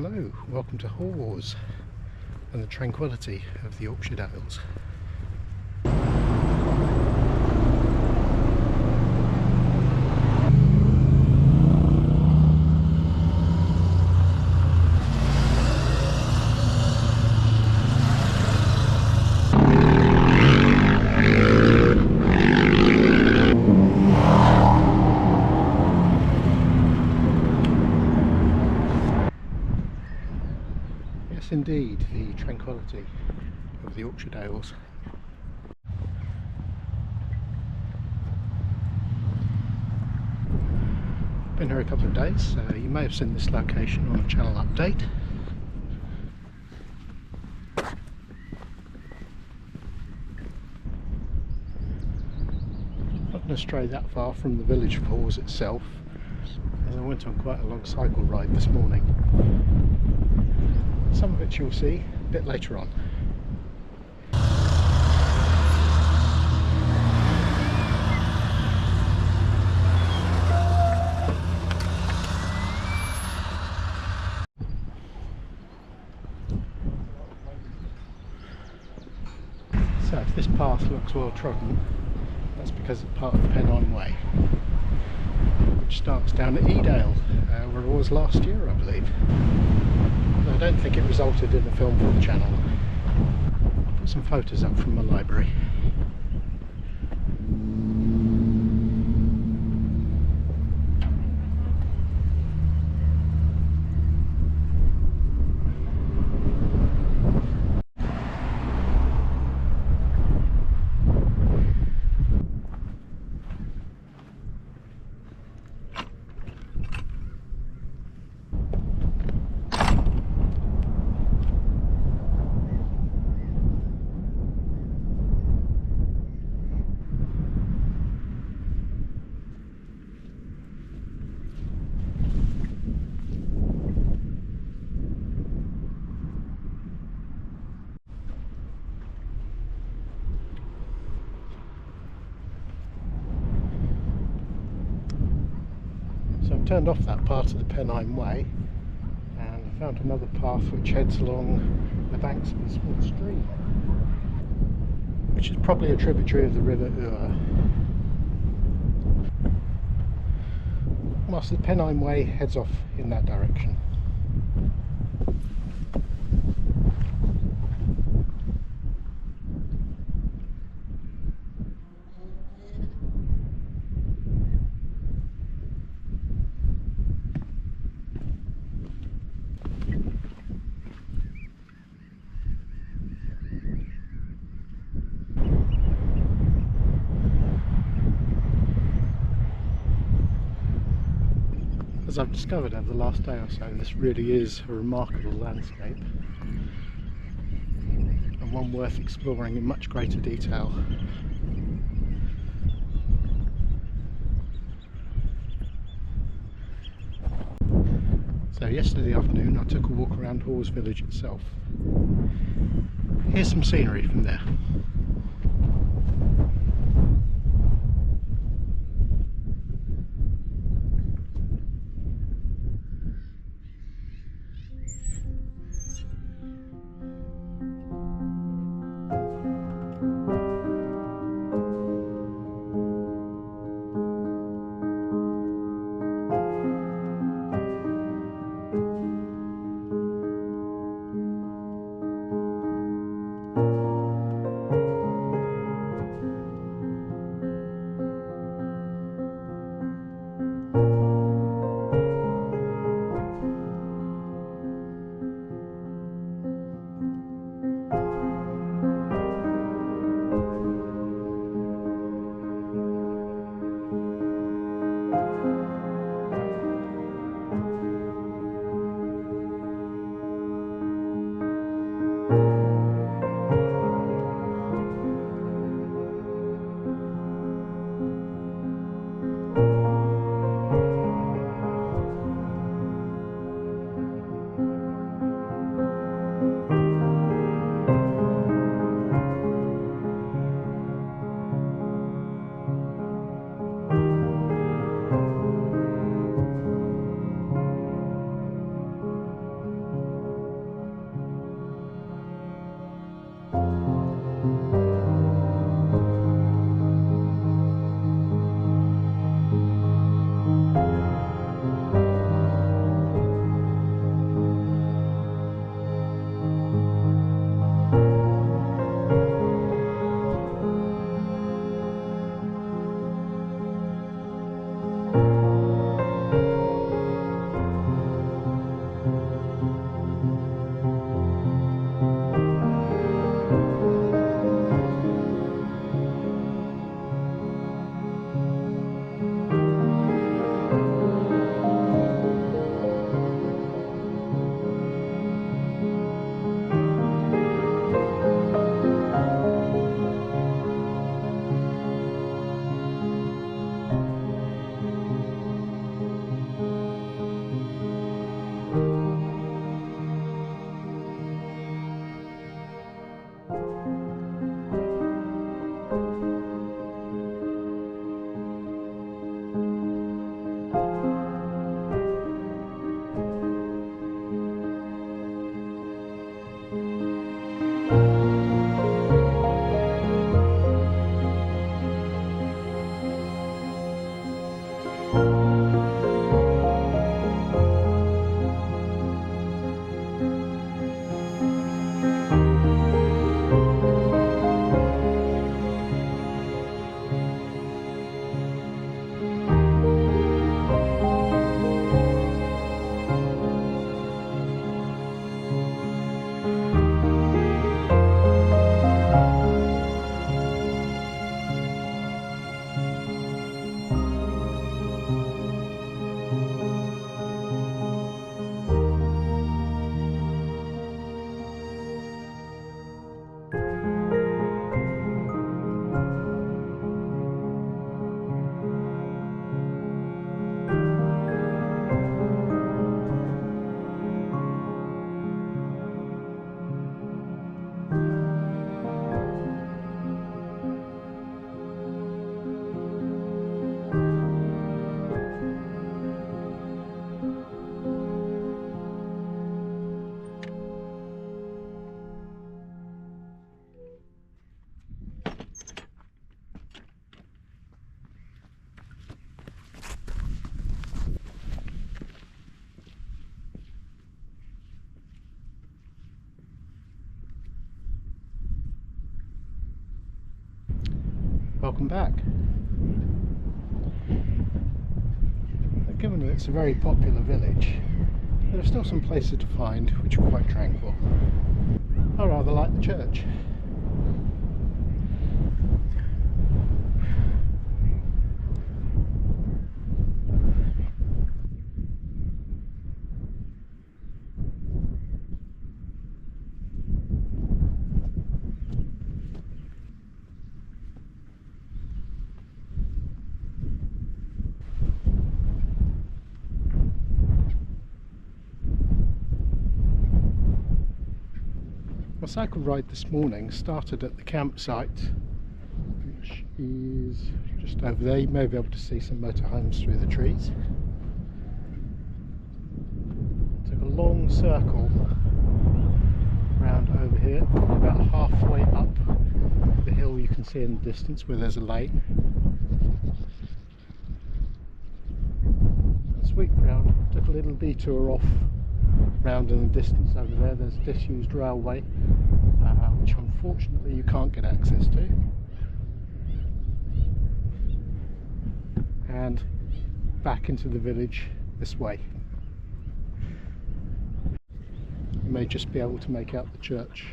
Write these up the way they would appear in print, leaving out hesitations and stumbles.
Hello, welcome to Hawes and the tranquility of the Yorkshire Dales. Yes, indeed, the tranquility of the Yorkshire Dales. Been here a couple of days, so you may have seen this location on a channel update. Not going to stray that far from the village of Hawes itself, as I went on quite a long cycle ride this morning. Some of it you'll see a bit later on. So if this path looks well trodden, that's because it's part of the Pennine Way, which starts down at Edale, where it was last year, I believe. I don't think it resulted in a film for the channel. I'll put some photos up from my library. So I've turned off that part of the Pennine Way and I found another path which heads along the banks of a small stream, which is probably a tributary of the River Ure. Whilst the Pennine Way heads off in that direction. As I've discovered over the last day or so, this really is a remarkable landscape and one worth exploring in much greater detail. So yesterday afternoon I took a walk around Hawes village itself. Here's some scenery from there. welcome back. Given that it's a very popular village, there are still some places to find which are quite tranquil. I rather like the church. My cycle ride this morning started at the campsite, which is just over there. You may be able to see some motorhomes through the trees. Took a long circle round over here, about halfway up the hill you can see in the distance where there's a lane. And sweeped round, took a little detour off round in the distance over there. There's a disused railway, which unfortunately you can't get access to, and back into the village this way. You may just be able to make out the church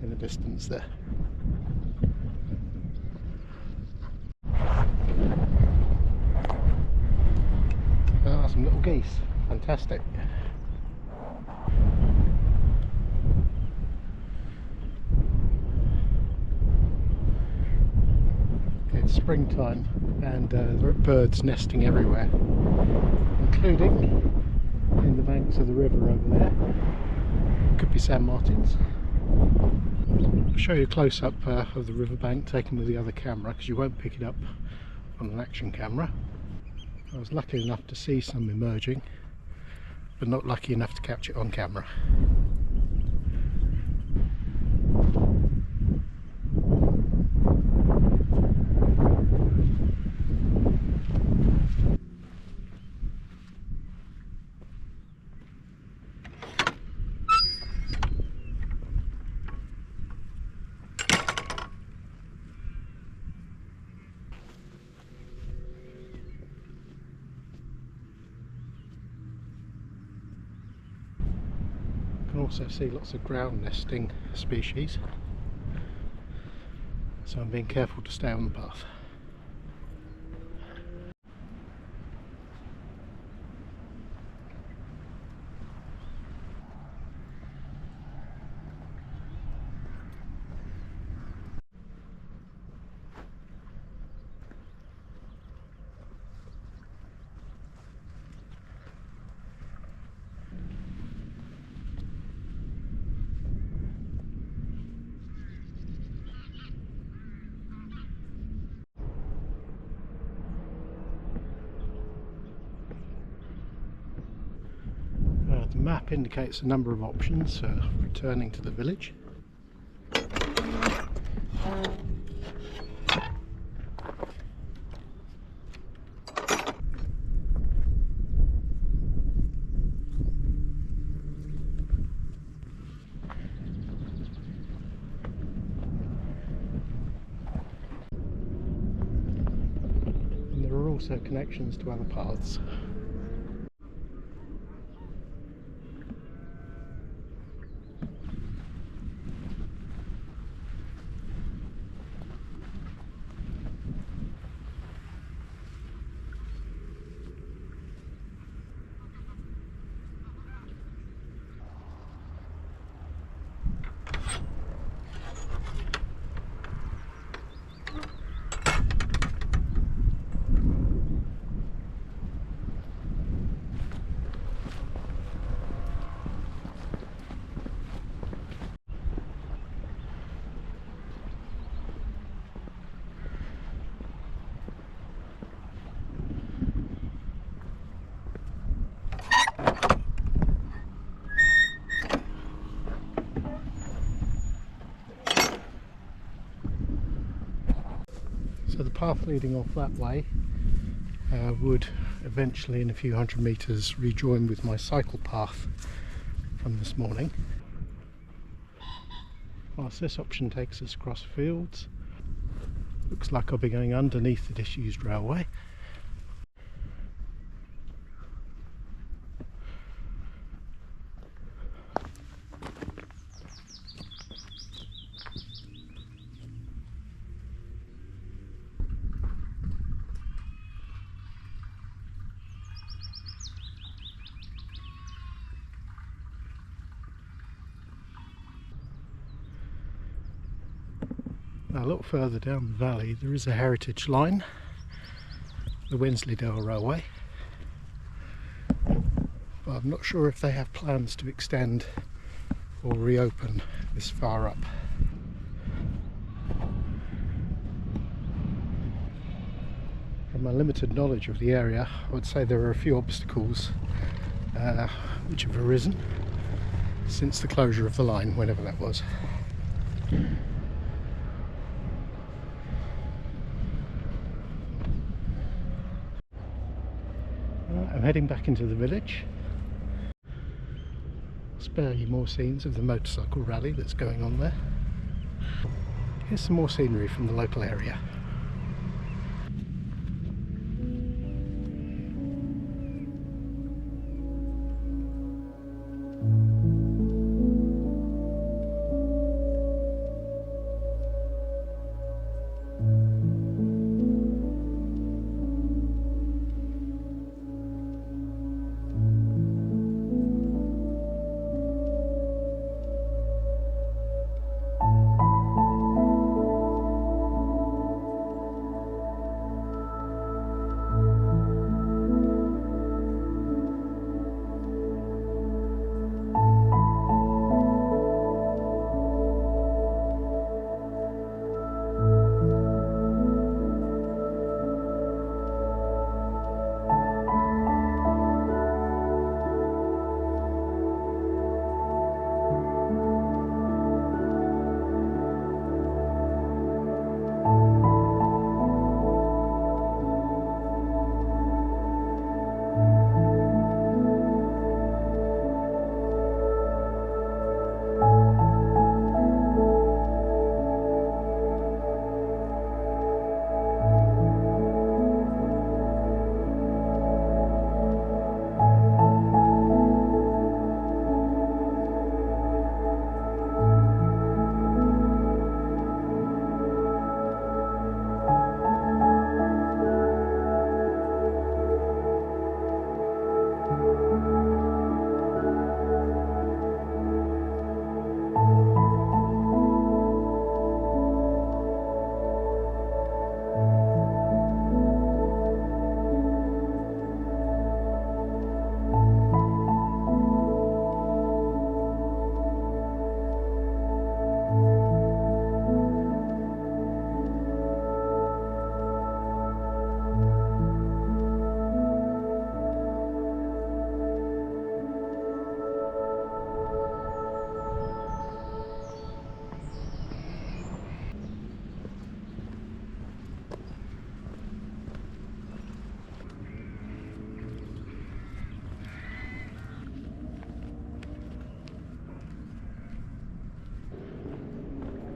in the distance there. Ah, some little geese, fantastic. It's springtime and there are birds nesting everywhere, including in the banks of the river over there. Could be San Martins. I'll show you a close-up of the riverbank taken with the other camera, because you won't pick it up on an action camera. I was lucky enough to see some emerging, but not lucky enough to capture it on camera. You can also see lots of ground nesting species, so I'm being careful to stay on the path. The map indicates a number of options for returning to the village. And there are also connections to other paths. So the path leading off that way would eventually, in a few hundred metres, rejoin with my cycle path from this morning. Whilst this option takes us across fields, Looks like I'll be going underneath the disused railway. Now, a little further down the valley there is a heritage line, the Wensleydale Railway, but I'm not sure if they have plans to extend or reopen this far up. From my limited knowledge of the area, I would say there are a few obstacles which have arisen since the closure of the line, whenever that was. I'm heading back into the village. Spare you more scenes of the motorcycle rally that's going on there. Here's some more scenery from the local area.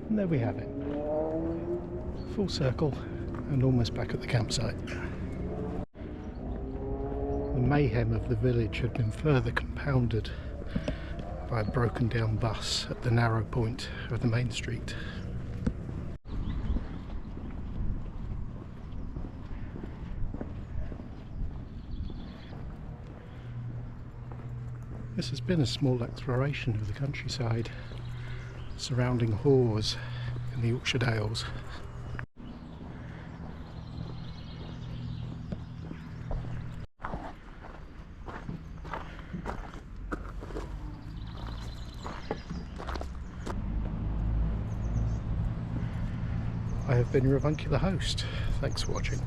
And there we have it. Full circle and almost back at the campsite. The mayhem of the village had been further compounded by a broken down bus at the narrow point of the main street. This has been a small exploration of the countryside surrounding Hawes in the Yorkshire Dales. I have been your avuncular host. Thanks for watching.